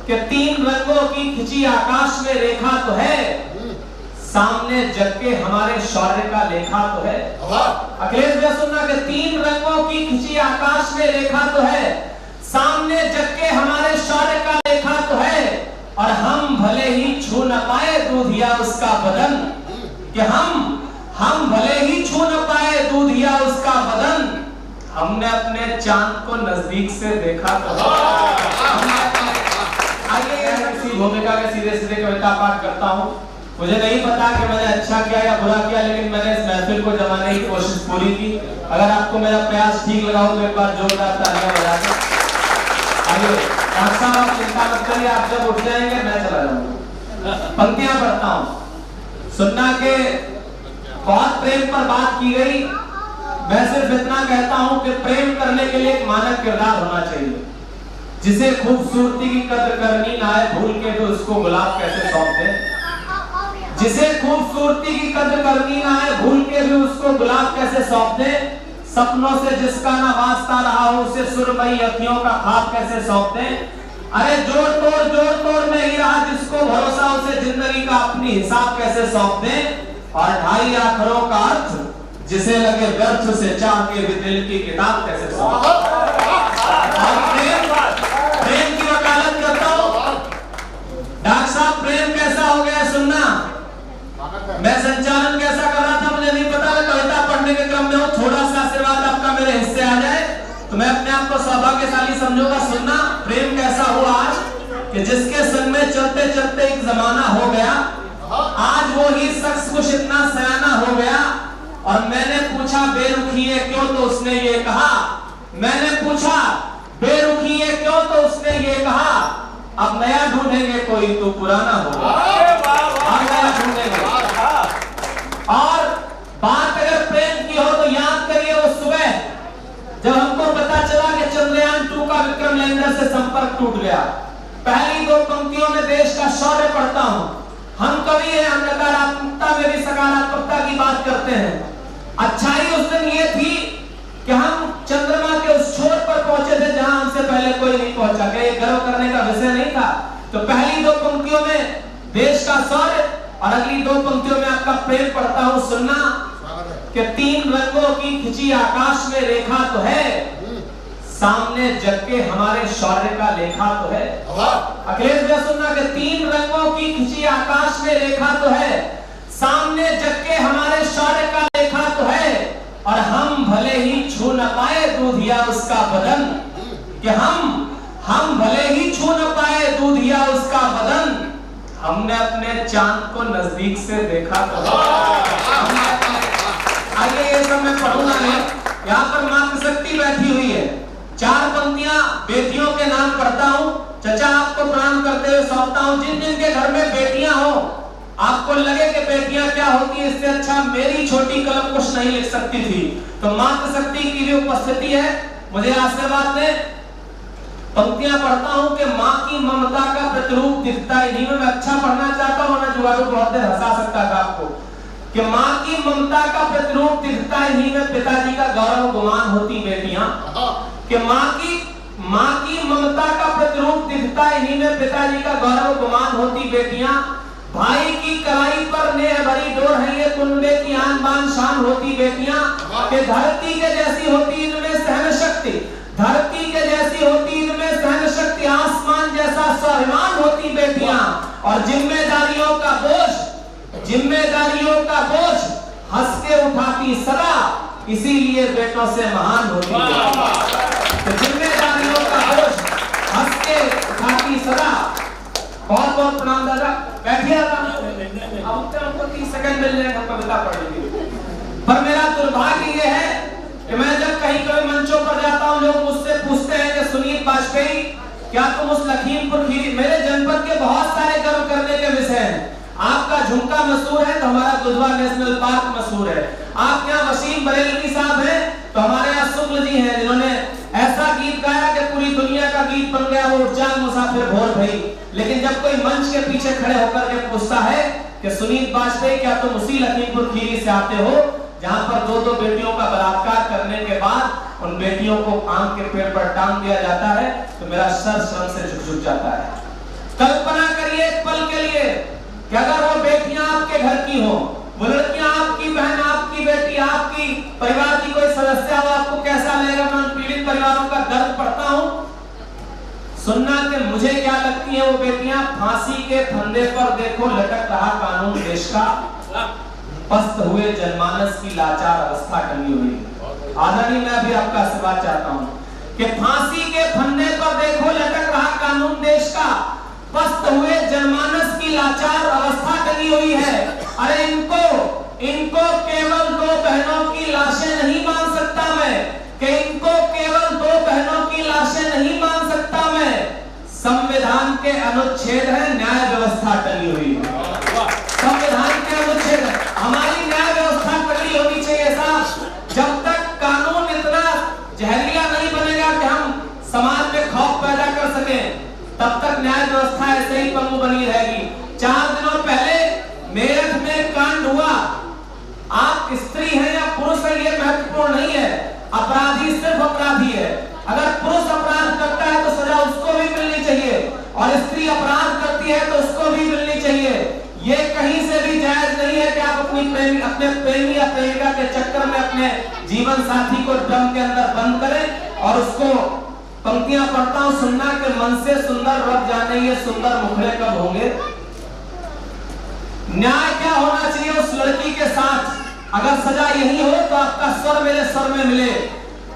कि तीन रंगों की खिंची आकाश में रेखा तो है, सामने जग के हमारे शौर्य का लेखा तो है। अखिलेश भैया सुनना कि तीन रंगों की खिंची आकाश में रेखा तो है, सामने जग के हमारे शौर्य का लेखा तो है। और हम भले ही छू न पाए दूधिया उसका बदन, कि हम भले ही छू न पाए दूधिया उसका बदन, हमने अपने चांद को नजदीक से देखा तो। आइए किसी भूमिका के सीधे सीधे कविता पाठ करता हूँ। मुझे नहीं पता कि मैंने अच्छा किया या बुरा किया, लेकिन मैंने इस महफिल को जमाने की कोशिश पूरी की। अगर आपको मेरा प्रयास ठीक लगा हो तो एक बार जोरदार तालियां बजा के आइए। डॉक्टर साहब आप चिंता मत करिए, आप जब उठ जाएंगे मैं चला जाऊंगा। पंक्तियां पढ़ता हूँ, सुनना के बहुत प्रेम पर बात की गई। मैं सिर्फ इतना कहता हूं कि प्रेम करने के लिए एक मानक किरदार होना चाहिए। जिसे खूबसूरती की कद्र करनी ना आए भूल के तो उसको गुलाब कैसे सौंप दे। जिसे खूबसूरती की कद्र करनी ना आए भूल के भी उसको गुलाब कैसे सौंप दे। सपनों से जिसका ना वास्ता रहा हो उसे सुरमई अखियों का ख्वाब कैसे सौंप दे। अरे जोड़ तोड़ में ही रहा जिसको भरोसा उसे जिंदगी का अपनी हिसाब कैसे सौंप दे। और 2.5 अक्षरों का अर्थ जिसे लगे व्यर्थ से चाह के भी दिल की किताब कैसे सौंप दे। प्रेम की वकालत करता हूं। डॉक्टर साहब प्रेम कैसा हो गया सुनना। मैं संचालन कैसा कर रहा था मुझे नहीं पता, कविता पढ़ने के क्रम में हूं। थोड़ा सा आशीर्वाद आपका मेरे हिस्से आ जाए तो मैं अपने आप को सौभाग्यशाली समझूंगा। सुनना प्रेम कैसा हुआ आज कि जिसके संग में चलते चलते एक जमाना हो गया, आज वो ही शख्स कुछ इतना सयाना हो गया। और मैंने पूछा बेरुखी है क्यों, तो उसने ये कहा। मैंने पूछा बेरुखी है क्यों, तो उसने ये कहा अब नया ढूंढेंगे कोई तो पुराना होगा। अब नया ढूंढेंगे। और बात अगर प्रेम की हो तो याद करिए वो सुबह जब हमको पता चला कि चंद्रयान 2 का विक्रम लैंडर से संपर्क टूट गया। पहली 2 पंक्तियों में देश का शौर्य पढ़ता हूं। हम कवि हैं, हम नकारात्मकता में भी सकारात्मकता की बात करते हैं। अच्छाई उस दिन ये थी कि हम चंद्रमा के उस छोर पर पहुंचे थे जहां हमसे पहले कोई नहीं पहुंचा। क्या ये गर्व करने का विषय नहीं था? तो पहली 2 पंक्तियों में देश का शौर्य और अगली 2 पंक्तियों में आपका प्रेम पढ़ता हूं। सुनना कि तीन रंगों की खिंची आकाश में रेखा तो है, सामने जग के हमारे शौर्य का लेखा तो है। अखिलेश भैया सुनना कि तीन रंगों की खिंची आकाश में रेखा तो है, सामने जग के हमारे शौर्य का लेखा तो है। और हम भले ही छू न पाए दूधिया उसका बदन, कि हम भले ही छू न पाए दूधिया उसका बदन, हमने अपने चांद को नजदीक से देखा तो। आइए ये सब मैं पढ़ूंगा नहीं, यहाँ पर मातृशक्ति बैठी हुई है। 4 पंक्तियां बेटियों के नाम पढ़ता हूं। चचा आपको प्रणाम करते हुए सौंपता हूं। जिन जिन के घर में बेटियां हो, आपको लगे कि बेटियां क्या होती है, इससे अच्छा मेरी छोटी कलम कुछ नहीं लिख सकती थी। तो मातृशक्ति की भी उपस्थिति है, मुझे आशीर्वाद दें। पंक्तियां पढ़ता हूं कि माँ की ममता का प्रतिरूप दिखता ही नहीं। मैं अच्छा पढ़ना चाहता हूं, मैं जुगाड़ू बहुत देर हंसा सकता था आपको। कि माँ की ममता का प्रतिरूप दिखता ही नहीं में पिताजी का गौरव गुमान होती बेटियां। कि माँ की ममता का प्रतिरूप दिखता ही नहीं में पिताजी का गौरव गुमान होती बेटियां। भाई की कलाई पर नेह भरी डोर है ये कुनबे की आन बान शान होती बेटियां। कि धरती के जैसी होती इनमें सहन शक्ति, धरती के जैसी होती इनमें सहन शक्ति, आसमान जैसा स्वाभिमान होती बेटियां। और जिम्मेदारियों का बोझ हंस के उठाती सदा, इसीलिए बेटों से महान होती है। तो जिम्मेदारियों का बोझ हंस के उठाती सदा। बहुत बहुत प्रणाम दादा, बैठिए। अब हमको 30 सेकंड मिल जाएगा कविता पढ़ने। पर मेरा दुर्भाग्य ये है कि मैं जब कहीं कभी मंचों पर जाता हूँ, लोग मुझसे पूछते हैं कि सुनील वाजपेयी क्या तुम उस लखीमपुर खीरी, मेरे जनपद के बहुत सारे गर्व करने के विषय हैं। आपका झुमका मशहूर है तो हमारा दुधवा नेशनल पार्क मशहूर है। आप यहाँ वसीम बरेलवी साहब हैं तो हमारे यहाँ शुक्ल जी हैं जिन्होंने ऐसा गीत गाया कि पूरी दुनिया का गीत बन गया, वो जान मुसाफिर भोर भई। लेकिन जब कोई मंच के पीछे खड़े होकर के पूछता है कि सुनील वाजपेयी क्या तुम उसी लखीमपुर खीरी से आते हो जहां पर 2 बेटियों का बलात्कार करने के बाद उन बेटियों को आम के पेड़ पर टांग दिया जाता है, तो मेरा सर शर्म से झुक जाता है। कि अगर वो बेटियां आपके घर की हो, वो लड़कियां आपकी बहन, आपकी बेटी, आपकी परिवार की कोई सदस्य हो, आपको कैसा लगेगा? मैं उन पीड़ित परिवारों का दर्द पढ़ता हूं, सुनना कि मुझे क्या लगती है वो बेटियां फांसी के फंदे पर देखो लटक रहा कानून देश का, पस्त हुए जनमानस की लाचार अवस्था टंगी हुई है। आदरणीय, मैं भी आपका आशीर्वाद चाहता हूं कि फांसी के फंदे पर देखो लटक रहा कानून देश का, पस्त हुए जनमानस की लाचार अवस्था टंगी हुई है। अरे इनको केवल दो बहनों की लाशें नहीं मान सकता मैं, कि इनको केवल दो बहनों की लाशें नहीं मान सकता मैं। संविधान के अनुच्छेद है, न्याय व्यवस्था टंगी हुई है। संविधान के अनुच्छेद, हमारी न्याय व्यवस्था टंगी होनी चाहिए साहब। जब तक कानून इतना जहरीला नहीं बनेगा कि हम समाज में खौफ पैदा कर सकें, तब तक न्याय व्यवस्था ऐसे ही पंगु बनी रहेगी। 4 दिनों पहले मेरठ में कांड हुआ। आप स्त्री हैं या पुरुष हैं ये महत्वपूर्ण नहीं है, अपराधी सिर्फ अपराधी है। अगर पुरुष अपराध करता है तो सजा उसको भी मिलनी चाहिए, और स्त्री अपराध करती है तो उसको भी मिलनी चाहिए। ये कहीं से भी जायज नहीं है कि आप अपने प्रेमी या प्रेमिका के चक्कर में अपने जीवन साथी को ड्रम के अंदर बंद करें और उसको पंक्तियां पढ़ता हूं, सुनना के मन से सुंदर रब जाने ये सुंदर मुखड़े कब होंगे। न्याय क्या होना चाहिए उस लड़की के साथ? अगर सजा यही हो तो आपका स्वर मेरे स्वर में मिले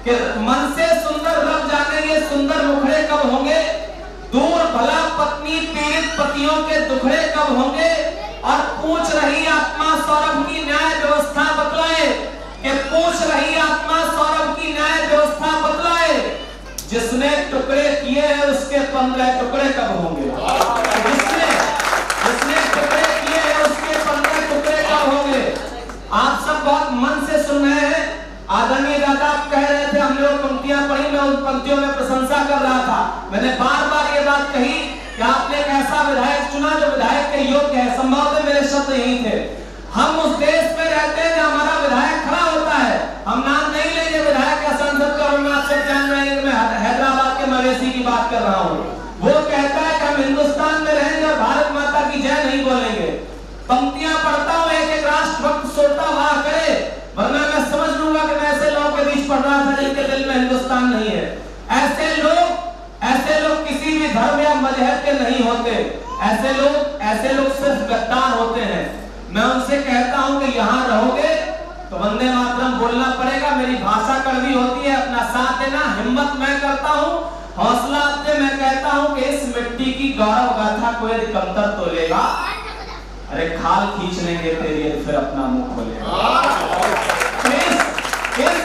कि मन से सुंदर रब जाने ये सुंदर मुखड़े कब होंगे, दूर भला पत्नी पीड़ित पतियों के दुखड़े कब होंगे, और पूछ रही आत्मा सौरभ की न्याय व्यवस्था बतलाए, कि पूछ रही आत्मा सौरभ की न्याय व्यवस्था बतलाए। जिसने टुकड़े किए हैं उसके 15 टुकड़े कब होंगे? जिसने टुकड़े किए हैं उसके 15 टुकड़े कब होंगे? आप सब बहुत मन से सुन रहे हैं। आदरणीय दादा आप कह रहे थे, हमने वो पंक्तियां पढ़ी, मैं उन पंक्तियों में प्रशंसा कर रहा था। मैंने बार बार ये बात कही कि आपने एक ऐसा विधायक चुना जो विधायक के योग्य है। संभवतः मेरे शब्द यही थे। हम उस देश में रहते हैं जहां हमारा विधायक खड़ा होता है, हम नाम नहीं लेंगे विधायक या सांसद का, मैं आपसे जान रहे हैं, मैं हैदराबाद के मवेशी की बात कर रहा हूँ। वो कहता है कि हम हिंदुस्तान में रहेंगे और भारत माता की जय नहीं बोलेंगे। पंक्तियां पढ़ता हूँ, एक एक राष्ट्रभक्त सोता वाह करे, वरना मैं समझ लूंगा कि मैं ऐसे लोगों के बीच पढ़ रहा था जिनके दिल में हिंदुस्तान नहीं है। ऐसे लोग किसी भी धर्म या मजहब के नहीं होते। ऐसे लोग सिर्फ गद्दार होते हैं। मैं उनसे कहता हूं कि यहाँ रहोगे तो वंदे मातरम बोलना पड़ेगा। मेरी भाषा कड़वी होती है, अपना साथ देना। हिम्मत मैं करता हूँ, हौसला आपसे मैं कहता हूँ कि इस मिट्टी की गौरव गाथा कोई कमतर तो लेगा। अरे खाल खींच लेंगे तेरी फिर अपना मुंह खोलेगा। इस